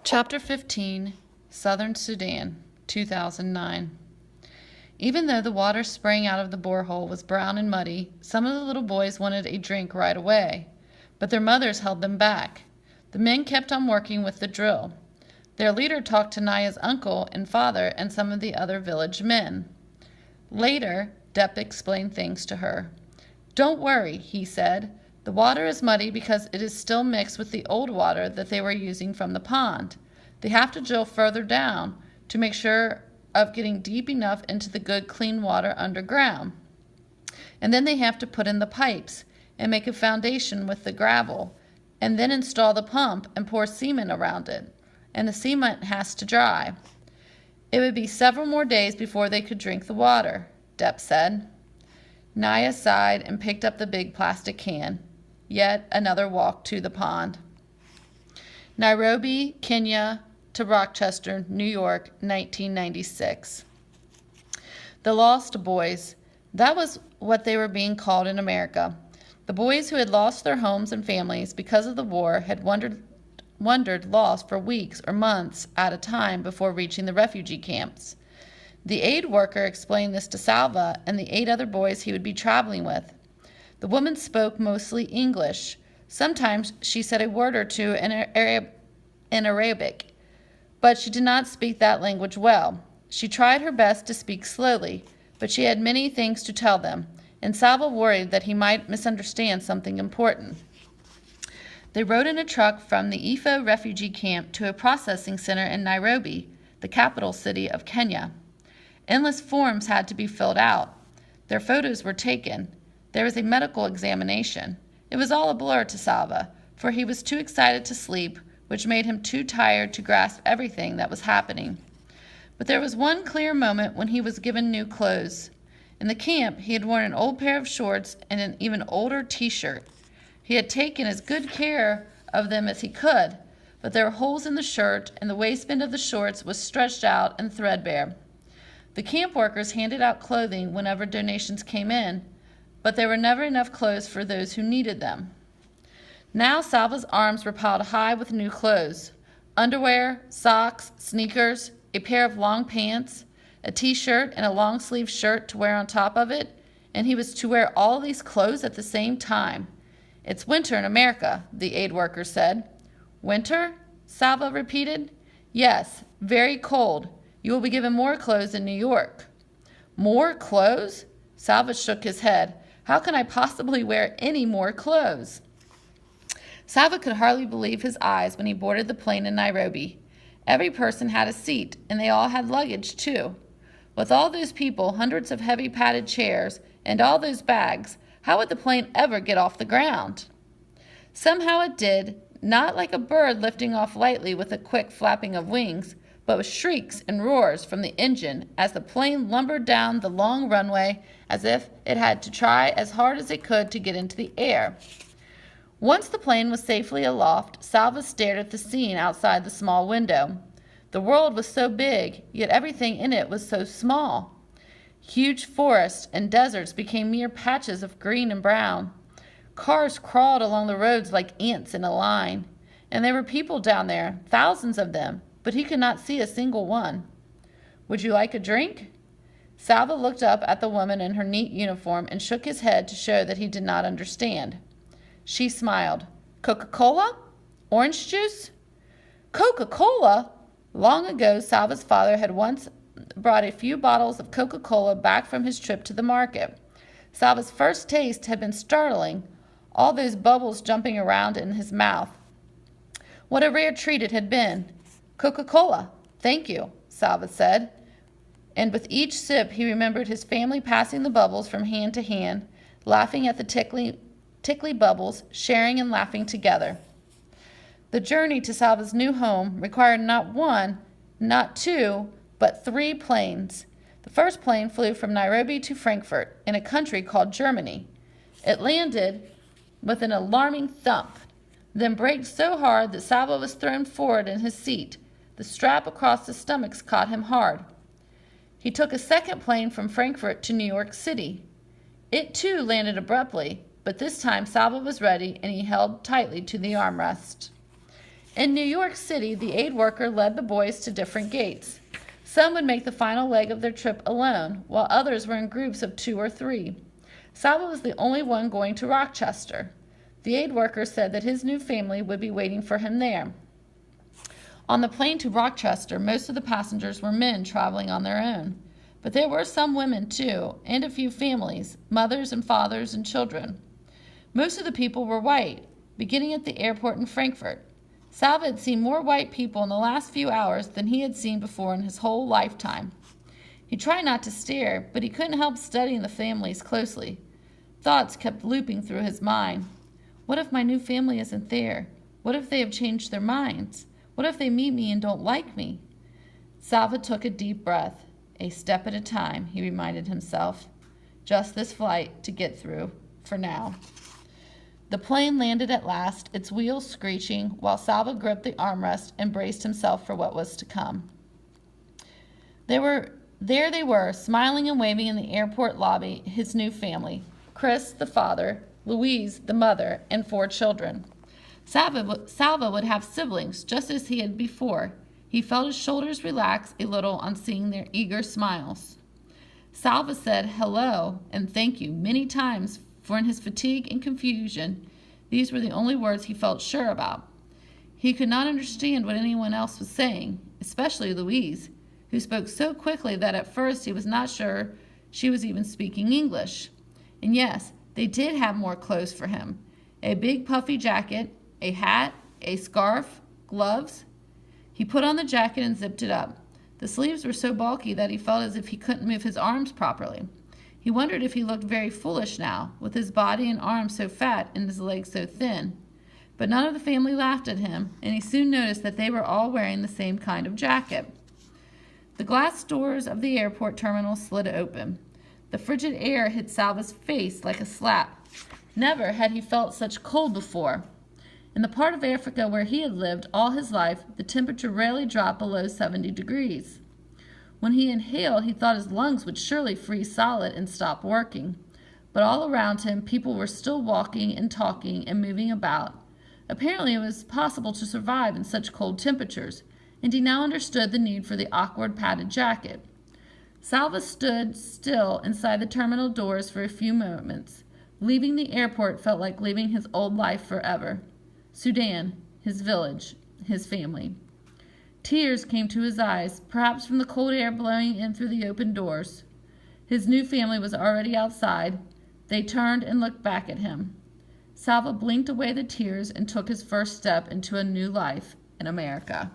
Chapter 15, Southern Sudan, 2009. Even though the water spraying out of the borehole was brown and muddy, some of the little boys wanted a drink right away, but their mothers held them back. The men kept on working with the drill. Their leader talked to Naya's uncle and father and some of the other village men. Later, Depp explained things to her. "Don't worry," he said. "The water is muddy because it is still mixed with the old water that they were using from the pond. They have to drill further down to make sure of getting deep enough into the good, clean water underground. And then they have to put in the pipes and make a foundation with the gravel, and then install the pump and pour cement around it. And the cement has to dry. It would be several more days before they could drink the water," Depp said. Naya sighed and picked up the big plastic can. Yet another walk to the pond. Nairobi, Kenya to Rochester, New York, 1996. The Lost Boys. That was what they were being called in America. The boys who had lost their homes and families because of the war had wandered lost for weeks or months at a time before reaching the refugee camps. The aid worker explained this to Salva and the 8 other boys he would be traveling with. The woman spoke mostly English. Sometimes she said a word or two in Arabic, but she did not speak that language well. She tried her best to speak slowly, but she had many things to tell them, and Salva worried that he might misunderstand something important. They rode in a truck from the Ifo refugee camp to a processing center in Nairobi, the capital city of Kenya. Endless forms had to be filled out. Their photos were taken. There was a medical examination. It was all a blur to Salva, for he was too excited to sleep, which made him too tired to grasp everything that was happening. But there was one clear moment when he was given new clothes. In the camp, he had worn an old pair of shorts and an even older T-shirt. He had taken as good care of them as he could, but there were holes in the shirt, and the waistband of the shorts was stretched out and threadbare. The camp workers handed out clothing whenever donations came in, but there were never enough clothes for those who needed them. Now Salva's arms were piled high with new clothes: underwear, socks, sneakers, a pair of long pants, a T-shirt and a long-sleeved shirt to wear on top of it, and he was to wear all these clothes at the same time. "It's winter in America," the aid worker said. "Winter?" Salva repeated. "Yes, very cold. You will be given more clothes in New York." "More clothes?" Salva shook his head. "How can I possibly wear any more clothes?" Salva could hardly believe his eyes when he boarded the plane in Nairobi. Every person had a seat, and they all had luggage, too. With all those people, hundreds of heavy padded chairs, and all those bags, how would the plane ever get off the ground? Somehow it did, not like a bird lifting off lightly with a quick flapping of wings, but with shrieks and roars from the engine as the plane lumbered down the long runway as if it had to try as hard as it could to get into the air. Once the plane was safely aloft, Salva stared at the scene outside the small window. The world was so big, yet everything in it was so small. Huge forests and deserts became mere patches of green and brown. Cars crawled along the roads like ants in a line, and there were people down there, thousands of them, but he could not see a single one. "Would you like a drink?" Salva looked up at the woman in her neat uniform and shook his head to show that he did not understand. She smiled. "Coca-Cola? Orange juice?" Coca-Cola? Long ago, Salva's father had once brought a few bottles of Coca-Cola back from his trip to the market. Salva's first taste had been startling, all those bubbles jumping around in his mouth. What a rare treat it had been. "Coca-Cola, thank you," Salva said. And with each sip, he remembered his family passing the bubbles from hand to hand, laughing at the tickly bubbles, sharing and laughing together. The journey to Salva's new home required not one, not two, but 3 planes. The first plane flew from Nairobi to Frankfurt, in a country called Germany. It landed with an alarming thump, then braked so hard that Salva was thrown forward in his seat. The strap across his stomach caught him hard. He took a second plane from Frankfurt to New York City. It too landed abruptly, but this time Salva was ready and he held tightly to the armrest. In New York City, the aid worker led the boys to different gates. Some would make the final leg of their trip alone, while others were in groups of 2 or 3. Salva was the only one going to Rochester. The aid worker said that his new family would be waiting for him there. On the plane to Rochester, most of the passengers were men traveling on their own. But there were some women, too, and a few families, mothers and fathers and children. Most of the people were white, beginning at the airport in Frankfurt. Salva had seen more white people in the last few hours than he had seen before in his whole lifetime. He tried not to stare, but he couldn't help studying the families closely. Thoughts kept looping through his mind. What if my new family isn't there? What if they have changed their minds? What if they meet me and don't like me? Salva took a deep breath. A step at a time, he reminded himself. Just this flight to get through, for now. The plane landed at last, its wheels screeching, while Salva gripped the armrest and braced himself for what was to come. There they were, smiling and waving in the airport lobby, his new family. Chris, the father, Louise, the mother, and 4 children. Salva would have siblings, just as he had before. He felt his shoulders relax a little on seeing their eager smiles. Salva said hello and thank you many times, for in his fatigue and confusion, these were the only words he felt sure about. He could not understand what anyone else was saying, especially Louise, who spoke so quickly that at first he was not sure she was even speaking English. And yes, they did have more clothes for him. A big puffy jacket, a hat, a scarf, gloves. He put on the jacket and zipped it up. The sleeves were so bulky that he felt as if he couldn't move his arms properly. He wondered if he looked very foolish now, with his body and arms so fat and his legs so thin. But none of the family laughed at him, and he soon noticed that they were all wearing the same kind of jacket. The glass doors of the airport terminal slid open. The frigid air hit Salva's face like a slap. Never had he felt such cold before. In the part of Africa where he had lived all his life, the temperature rarely dropped below 70 degrees. When he inhaled, he thought his lungs would surely freeze solid and stop working. But all around him, people were still walking and talking and moving about. Apparently, it was possible to survive in such cold temperatures, and he now understood the need for the awkward padded jacket. Salva stood still inside the terminal doors for a few moments. Leaving the airport felt like leaving his old life forever. Sudan, his village, his family. Tears came to his eyes, perhaps from the cold air blowing in through the open doors. His new family was already outside. They turned and looked back at him. Salva blinked away the tears and took his first step into a new life in America.